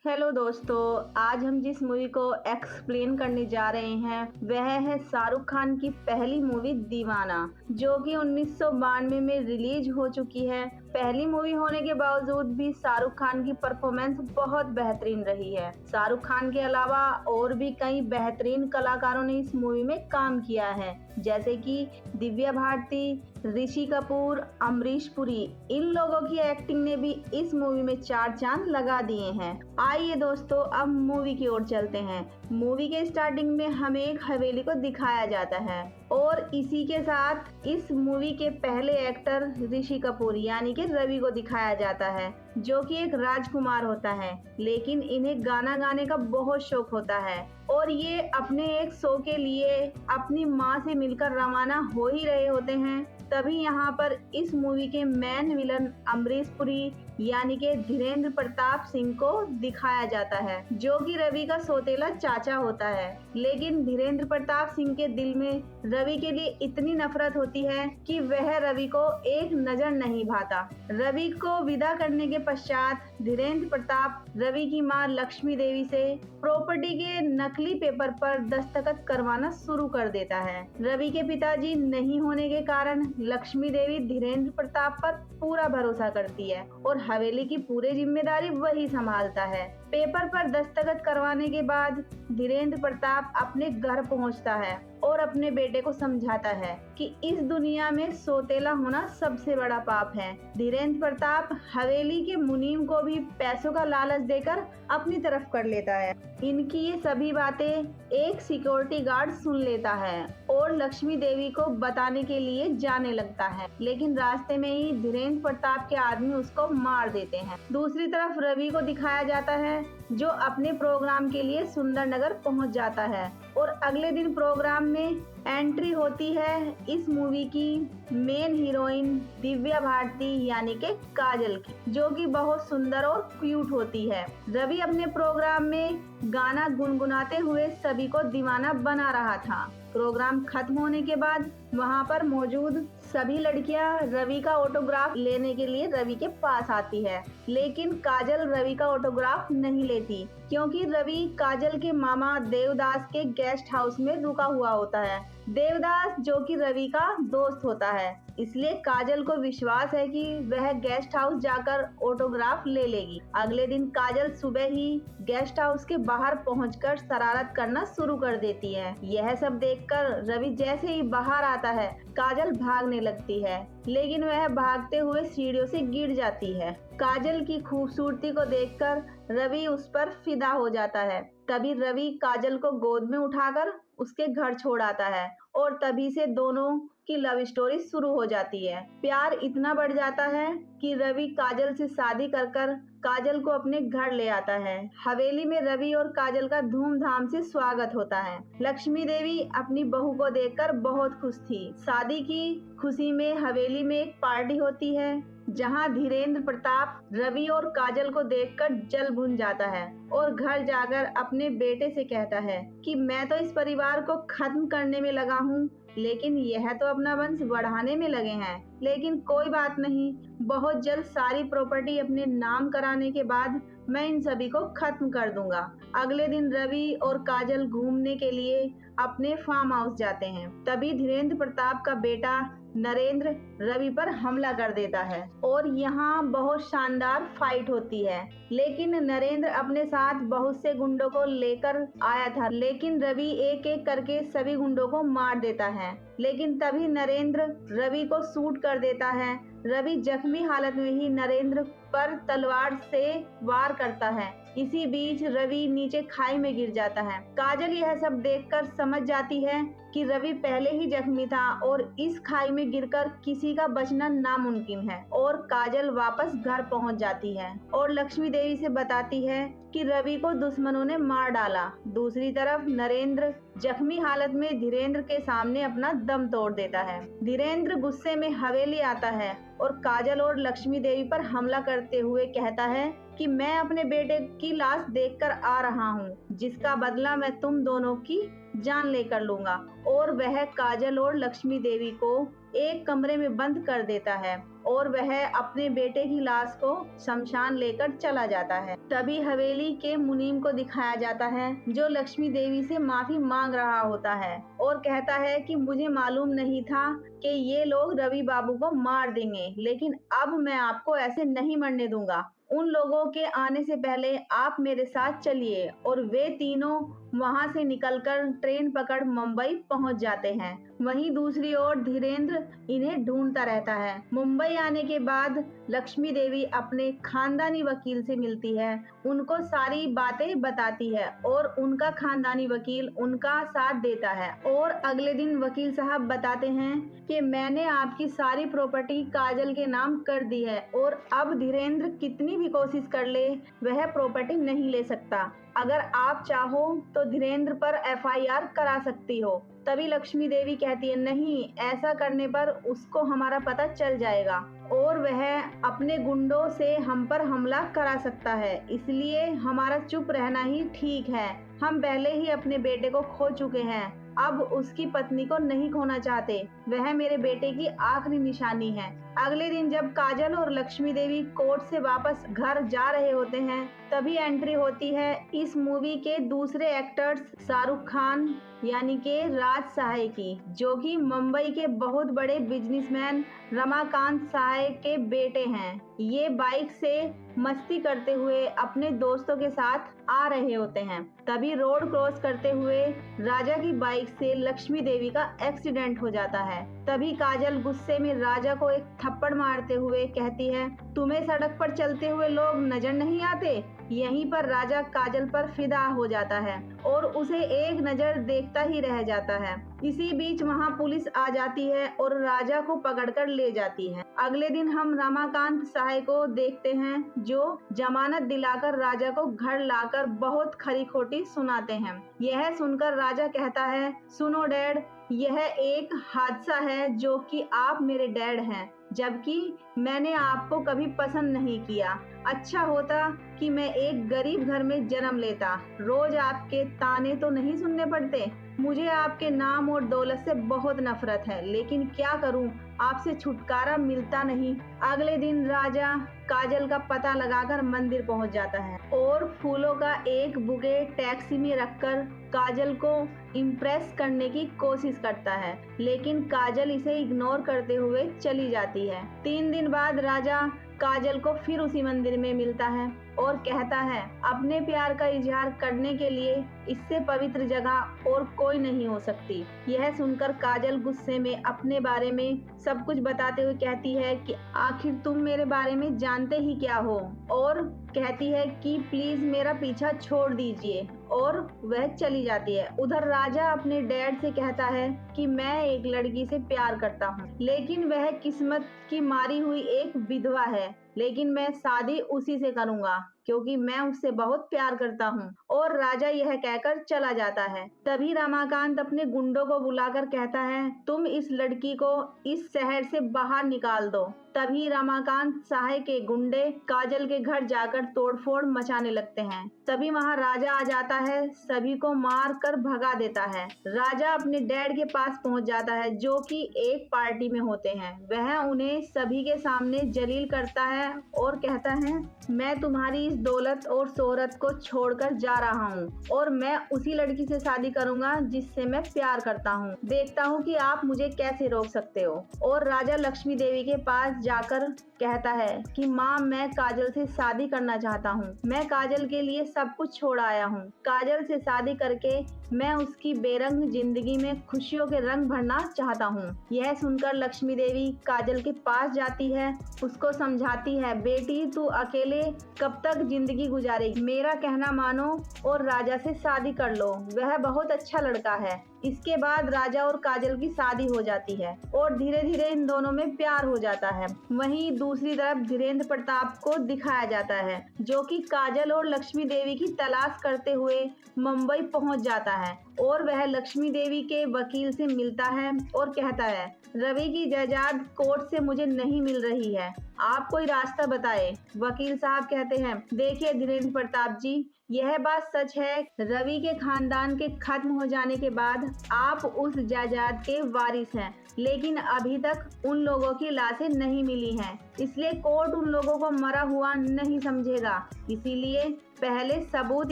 Hello दोस्तों, आज हम जिस मूवी को एक्सप्लेन करने जा रहे हैं वह है शाहरुख खान की पहली मूवी दीवाना, जो कि 1992 में रिलीज हो चुकी है। पहली मूवी होने के बावजूद भी शाहरुख खान की परफॉर्मेंस बहुत बेहतरीन रही है। शाहरुख खान के अलावा और भी कई बेहतरीन कलाकारों ने इस मूवी में काम किया है, जैसे कि दिव्या भारती, ऋषि कपूर, अमरीश पुरी। इन लोगों की एक्टिंग ने भी इस मूवी में चार चांद लगा दिए हैं। आइए दोस्तों, अब मूवी की ओर चलते हैं। मूवी के स्टार्टिंग में हमें एक हवेली को दिखाया जाता है और इसी के साथ इस मूवी के पहले एक्टर ऋषि कपूर यानी कि रवि को दिखाया जाता है, जो कि एक राजकुमार होता है, लेकिन इन्हें गाना गाने का बहुत शौक होता है और ये अपने एक शो के लिए अपनी माँ से मिलकर रवाना हो ही रहे होते हैं। तभी यहाँ पर इस मूवी के मेन विलन अमरीश पुरी यानी कि धीरेंद्र प्रताप सिंह को दिखाया जाता है, जो कि रवि का सौतेला चाचा होता है। लेकिन धीरेंद्र प्रताप सिंह के दिल में रवि के लिए इतनी नफरत होती है कि वह रवि को एक नजर नहीं भाता। रवि को विदा करने के पश्चात धीरेंद्र प्रताप रवि की मां लक्ष्मी देवी से प्रॉपर्टी के नकली पेपर पर दस्तखत करवाना शुरू कर देता है। रवि के पिताजी नहीं होने के कारण लक्ष्मी देवी धीरेंद्र प्रताप पर पूरा भरोसा करती है और हवेली की पूरी जिम्मेदारी वही संभालता है। पेपर पर दस्तखत करवाने के बाद धीरेंद्र प्रताप अपने घर पहुंचता है और अपने बेटे को समझाता है कि इस दुनिया में सौतेला होना सबसे बड़ा पाप है। धीरेंद्र प्रताप हवेली के मुनीम को भी पैसों का लालच देकर अपनी तरफ कर लेता है। इनकी ये सभी बातें एक सिक्योरिटी गार्ड सुन लेता है और लक्ष्मी देवी को बताने के लिए जाने लगता है, लेकिन रास्ते में ही धीरेंद्र प्रताप के आदमी उसको मार देते हैं। दूसरी तरफ रवि को दिखाया जाता है, जो अपने प्रोग्राम के लिए सुंदरनगर पहुंच जाता है और अगले दिन प्रोग्राम में एंट्री होती है इस मूवी की मेन हीरोइन दिव्या भारती यानी कि काजल की, जो कि बहुत सुंदर और क्यूट होती है। रवि अपने प्रोग्राम में गाना गुनगुनाते हुए सभी को दीवाना बना रहा था। प्रोग्राम खत्म होने के बाद वहां पर मौजूद सभी लड़कियां रवि का ऑटोग्राफ लेने के लिए रवि के पास आती है, लेकिन काजल रवि का ऑटोग्राफ नहीं लेती, क्योंकि रवि काजल के मामा देवदास के गेस्ट हाउस में रुका हुआ होता है। देवदास जो कि रवि का दोस्त होता है, इसलिए काजल को विश्वास है कि वह गेस्ट हाउस जाकर ऑटोग्राफ ले लेगी। अगले दिन काजल सुबह ही गेस्ट हाउस के बाहर पहुंचकर शरारत करना शुरू कर देती है। यह सब देखकर रवि जैसे ही बाहर आता है, काजल भागने लगती है, लेकिन वह भागते हुए सीढ़ियों से गिर जाती है। काजल की खूबसूरती को देखकर रवि उस पर फिदा हो जाता है। तभी रवि काजल को गोद में उठाकर उसके घर छोड़ आता है और तभी से दोनों की लव स्टोरी शुरू हो जाती है। प्यार इतना बढ़ जाता है कि रवि काजल से शादी कर काजल को अपने घर ले आता है। हवेली में रवि और काजल का धूमधाम से स्वागत होता है। लक्ष्मी देवी अपनी बहू को देखकर बहुत खुश थी। शादी की खुशी में हवेली में एक पार्टी होती है, जहां धीरेंद्र प्रताप रवि और काजल को देखकर जल भुन जाता है और घर जाकर अपने बेटे से कहता है कि मैं तो इस परिवार को खत्म करने में लगा हूँ, लेकिन यह तो अपना वंश बढ़ाने में लगे हैं। लेकिन कोई बात नहीं, बहुत जल्द सारी प्रॉपर्टी अपने नाम कराने के बाद मैं इन सभी को खत्म कर दूंगा। अगले दिन रवि और काजल घूमने के लिए अपने फार्म हाउस जाते हैं। तभी धीरेंद्र प्रताप का बेटा नरेंद्र रवि पर हमला कर देता है और यहाँ बहुत शानदार फाइट होती है, लेकिन नरेंद्र अपने साथ बहुत से गुंडों को लेकर आया था, लेकिन रवि एक एक करके सभी गुंडों को मार देता है। लेकिन तभी नरेंद्र रवि को शूट कर देता है। रवि जख्मी हालत में ही नरेंद्र पर तलवार से वार करता है। इसी बीच रवि नीचे खाई में गिर जाता है। काजल यह सब देखकर समझ जाती है कि रवि पहले ही जख्मी था और इस खाई में गिरकर किसी का बचना नामुमकिन है, और काजल वापस घर पहुंच जाती है और लक्ष्मी देवी से बताती है कि रवि को दुश्मनों ने मार डाला। दूसरी तरफ नरेंद्र जख्मी हालत में धीरेंद्र के सामने अपना दम तोड़ देता है। धीरेंद्र गुस्से में हवेली आता है और काजल और लक्ष्मी देवी पर हमला करते हुए कहता है कि मैं अपने बेटे की लाश देखकर आ रहा हूँ, जिसका बदला मैं तुम दोनों की जान लेकर लूंगा। और वह काजल और लक्ष्मी देवी को एक कमरे में बंद कर देता है और वह अपने बेटे की लाश को शमशान लेकर चला जाता है। तभी हवेली के मुनीम को दिखाया जाता है जो लक्ष्मी देवी से माफी मांग रहा होता है और कहता है कि मुझे मालूम नहीं था कि ये लोग रवि बाबू को मार देंगे, लेकिन अब मैं आपको ऐसे नहीं मरने दूंगा। उन लोगों के आने से पहले आप मेरे साथ चलिए। और वे तीनों वहां से निकलकर ट्रेन पकड़ मुंबई पहुंच जाते हैं। वहीं दूसरी ओर धीरेन्द्र इन्हें ढूंढता रहता है। मुंबई आने के बाद लक्ष्मी देवी अपने खानदानी वकील से मिलती है, उनको सारी बातें बताती है और उनका खानदानी वकील उनका साथ देता है। और अगले दिन वकील साहब बताते हैं कि मैंने आपकी सारी प्रॉपर्टी काजल के नाम कर दी है और अब धीरेन्द्र कितनी भी कोशिश कर ले वह प्रॉपर्टी नहीं ले सकता। अगर आप चाहो तो धीरेन्द्र पर एफआईआर करा सकती हो। तभी लक्ष्मी देवी कहती है नहीं, ऐसा करने पर उसको हमारा पता चल जाएगा और वह अपने गुंडों से हम पर हमला करा सकता है, इसलिए हमारा चुप रहना ही ठीक है। हम पहले ही अपने बेटे को खो चुके हैं, अब उसकी पत्नी को नहीं खोना चाहते। वह मेरे बेटे की आखिरी निशानी है। अगले दिन जब काजल और लक्ष्मी देवी कोर्ट से वापस घर जा रहे होते हैं तभी एंट्री होती है इस मूवी के दूसरे एक्टर्स शाहरुख खान यानी कि राज सहाय की, जो कि मुंबई के बहुत बड़े बिजनेसमैन रमाकांत सहाय के बेटे हैं। ये बाइक से मस्ती करते हुए अपने दोस्तों के साथ आ रहे होते हैं। तभी रोड क्रॉस करते हुए राजा की बाइक से लक्ष्मी देवी का एक्सीडेंट हो जाता है। तभी काजल गुस्से में राजा को एक थप्पड़ मारते हुए कहती है तुम्हें सड़क पर चलते हुए लोग नजर नहीं आते। यहीं पर राजा काजल पर फिदा हो जाता है और उसे एक नजर देखता ही रह जाता है। इसी बीच वहां पुलिस आ जाती है और राजा को पकड़कर ले जाती है। अगले दिन हम रमाकांत सहाय को देखते हैं जो जमानत दिलाकर राजा को घर लाकर बहुत खरी खोटी सुनाते हैं। यह सुनकर राजा कहता है सुनो डैड, यह एक हादसा है जो कि आप मेरे डैड हैं, जबकि मैंने आपको कभी पसंद नहीं किया। अच्छा होता कि मैं एक गरीब घर में जन्म लेता। रोज आपके ताने तो नहीं सुनने पड़ते। मुझे आपके नाम और दौलत से बहुत नफरत है, लेकिन क्या करूं, आपसे छुटकारा मिलता नहीं। अगले दिन राजा काजल का पता लगाकर मंदिर पहुंच जाता है और फूलों का एक बुके टैक्सी में रखकर काजल को इम्प्रेस करने की कोशिश करता है, लेकिन काजल इसे इग्नोर करते हुए चली जाती है। 3 दिन बाद राजा काजल को फिर उसी मंदिर में मिलता है और कहता है अपने प्यार का इजहार करने के लिए इससे पवित्र जगह और कोई नहीं हो सकती। यह सुनकर काजल गुस्से में अपने बारे में सब कुछ बताते हुए कहती है कि आखिर तुम मेरे बारे में जानते ही क्या हो, और कहती है कि प्लीज मेरा पीछा छोड़ दीजिए और वह चली जाती है। उधर राजा अपने डैड से कहता है कि मैं एक लड़की से प्यार करता हूँ, लेकिन वह किस्मत की मारी हुई एक विधवा है, लेकिन मैं शादी उसी से करूंगा क्योंकि मैं उससे बहुत प्यार करता हूँ। और राजा यह कहकर चला जाता है। तभी रमाकांत अपने गुंडों को बुलाकर कहता है तुम इस लड़की को इस शहर से बाहर निकाल दो। तभी रमाकांत सहाय के गुंडे काजल के घर जाकर तोड़फोड़ मचाने लगते हैं। तभी वहां राजा आ जाता है, सभी को मार कर भगा देता है। राजा अपने डैड के पास पहुंच जाता है जो कि एक पार्टी में होते हैं। वह उन्हें सभी के सामने जलील करता है और कहता है मैं तुम्हारी इस दौलत और शोहरत को छोड़कर जा रहा हूँ और मैं उसी लड़की से शादी करूंगा जिससे मैं प्यार करता हूँ। देखता हूँ कि आप मुझे कैसे रोक सकते हो। और राजा लक्ष्मी देवी के पास जाकर कहता है कि माँ मैं काजल से शादी करना चाहता हूँ। मैं काजल के लिए सब कुछ छोड़ आया हूँ। काजल से शादी करके मैं उसकी बेरंग जिंदगी में खुशियों के रंग भरना चाहता हूँ। यह सुनकर लक्ष्मी देवी काजल के पास जाती है, उसको समझाती है बेटी तू अकेले कब तक जिंदगी गुजारेगी, मेरा कहना मानो और राजा से शादी कर लो, वह बहुत अच्छा लड़का है। इसके बाद राजा और काजल की शादी हो जाती है और धीरे धीरे इन दोनों में प्यार हो जाता है। वहीं दूसरी तरफ धीरेन्द्र प्रताप को दिखाया जाता है जो कि काजल और लक्ष्मी देवी की तलाश करते हुए मुंबई पहुंच जाता है और वह लक्ष्मी देवी के वकील से मिलता है और कहता है रवि की जायदाद कोर्ट से मुझे नहीं मिल रही है, आप कोई रास्ता बताएं। वकील साहब कहते हैं देखिए धीरेन्द्र प्रताप जी, यह बात सच है, रवि के खानदान के खत्म हो जाने के बाद बाद आप उस जायदाद के वारिस हैं, लेकिन अभी तक उन लोगों की लाशें नहीं मिली हैं, इसलिए कोर्ट उन लोगों को मरा हुआ नहीं समझेगा। इसीलिए पहले सबूत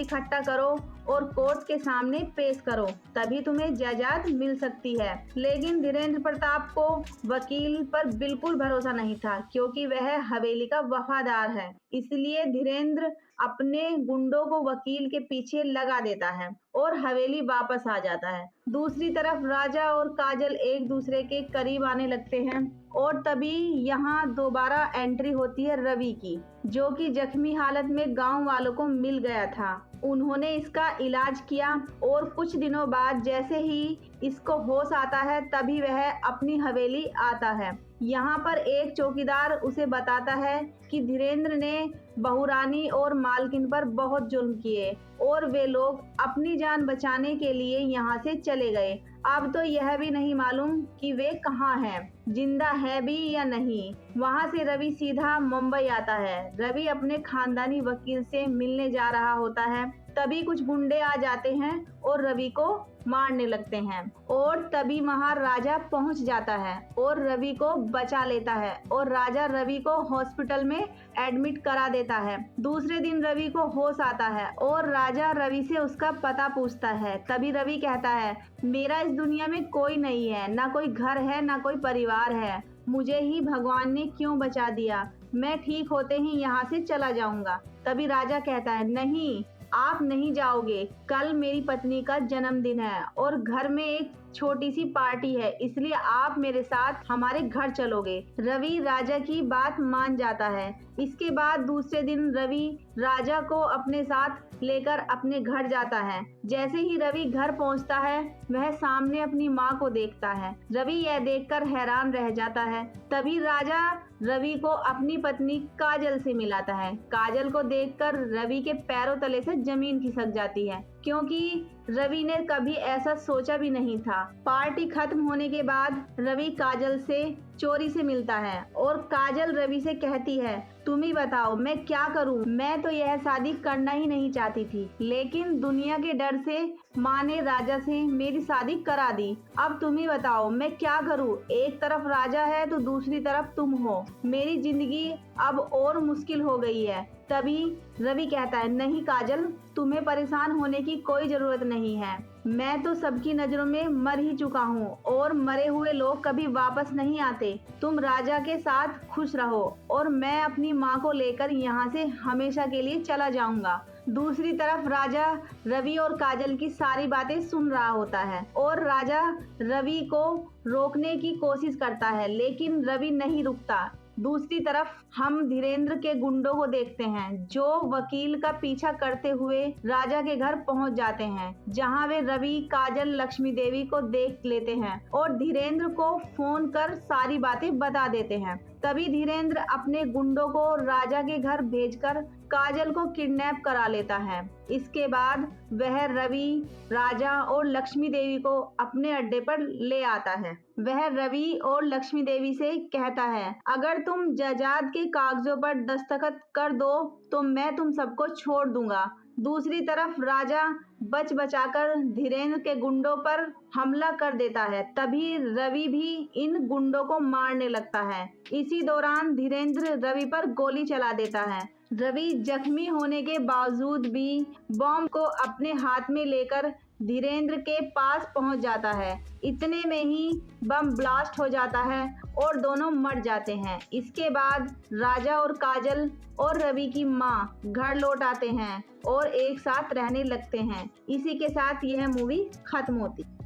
इकट्ठा करो और कोर्ट के सामने पेश करो, तभी तुम्हें जायदाद मिल सकती है। लेकिन धीरेन्द्र प्रताप को वकील पर बिल्कुल भरोसा नहीं था, क्योंकि वह हवेली का वफादार है। इसलिए धीरेन्द्र अपने गुंडों को वकील के पीछे लगा देता है और हवेली वापस आ जाता है। दूसरी तरफ राजा और काजल एक दूसरे के करीब आने लगते हैं और तभी यहाँ दोबारा एंट्री होती है रवि की, जो कि जख्मी हालत में गांव वालों को मिल गया था। उन्होंने इसका इलाज किया और कुछ दिनों बाद जैसे ही इसको होश आता है तभी वह अपनी हवेली आता है। यहाँ पर एक चौकीदार उसे बताता है कि धीरेन्द्र ने बहुरानी और मालकिन पर बहुत जुल्म किए और वे लोग अपनी जान बचाने के लिए यहाँ से चले गए। अब तो यह भी नहीं मालूम कि वे कहाँ हैं, जिंदा है भी या नहीं। वहाँ से रवि सीधा मुंबई आता है। रवि अपने खानदानी वकील से मिलने जा रहा होता है, तभी कुछ गुंडे आ जाते हैं और रवि को मारने लगते हैं और तभी वहाँ राजा पहुँच जाता है और रवि को बचा लेता है और राजा रवि को हॉस्पिटल में एडमिट करा देता है। दूसरे दिन रवि को होश आता है और राजा रवि से उसका पता पूछता है। तभी रवि कहता है, मेरा इस दुनिया में कोई नहीं है, ना कोई घर है ना कोई परिवार है, मुझे ही भगवान ने क्यों बचा दिया, मैं ठीक होते ही यहाँ से चला जाऊंगा। तभी राजा कहता है, नहीं, आप नहीं जाओगे, कल मेरी पत्नी का जन्मदिन है और घर में एक छोटी सी पार्टी है, इसलिए आप मेरे साथ हमारे घर चलोगे। रवि राजा की बात मान जाता है। इसके बाद दूसरे दिन रवि राजा को अपने साथ लेकर अपने घर जाता है। जैसे ही रवि घर पहुंचता है वह सामने अपनी माँ को देखता है। रवि यह देखकर हैरान रह जाता है। तभी राजा रवि को अपनी पत्नी काजल से मिलाता है। काजल को देखकर रवि के पैरों तले से जमीन खिसक जाती है, क्योंकि रवि ने कभी ऐसा सोचा भी नहीं था। पार्टी खत्म होने के बाद रवि काजल से चोरी से मिलता है और काजल रवि से कहती है, तुम ही बताओ मैं क्या करूं, मैं तो यह शादी करना ही नहीं चाहती थी, लेकिन दुनिया के डर से माँ ने राजा से मेरी शादी करा दी। अब तुम ही बताओ मैं क्या करूं, एक तरफ राजा है तो दूसरी तरफ तुम हो, मेरी जिंदगी अब और मुश्किल हो गई है। तभी रवि कहता है, नहीं काजल, तुम्हें परेशान होने की कोई जरूरत नहीं है, मैं तो सबकी नजरों में मर ही चुका हूँ और मरे हुए लोग कभी वापस नहीं आते। तुम राजा के साथ खुश रहो और मैं अपनी माँ को लेकर यहाँ से हमेशा के लिए चला जाऊंगा। दूसरी तरफ राजा रवि और काजल की सारी बातें सुन रहा होता है और राजा रवि को रोकने की कोशिश करता है, लेकिन रवि नहीं रुकता। दूसरी तरफ हम धीरेन्द्र के गुंडों को देखते हैं, जो वकील का पीछा करते हुए राजा के घर पहुंच जाते हैं, जहां वे रवि, काजल, लक्ष्मी देवी को देख लेते हैं और धीरेन्द्र को फोन कर सारी बातें बता देते हैं। तभी धीरेन्द्र अपने गुंडों को राजा के घर भेजकर काजल को किडनैप करा लेता है। इसके बाद वह रवि, राजा और लक्ष्मी देवी को अपने अड्डे पर ले आता है। वह रवि और लक्ष्मी देवी से कहता है, अगर तुम जायदाद के कागजों पर दस्तखत कर दो तो मैं तुम सबको छोड़ दूंगा। दूसरी तरफ राजा बच बचाकर धीरेन्द्र के गुंडों पर हमला कर देता है। तभी रवि भी इन गुंडों को मारने लगता है। इसी दौरान धीरेन्द्र रवि पर गोली चला देता है। रवि जख्मी होने के बावजूद भी बॉम्ब को अपने हाथ में लेकर धीरेन्द्र के पास पहुंच जाता है। इतने में ही बम ब्लास्ट हो जाता है और दोनों मर जाते हैं। इसके बाद राजा और काजल और रवि की माँ घर लौट आते हैं और एक साथ रहने लगते हैं। इसी के साथ यह मूवी खत्म होती है।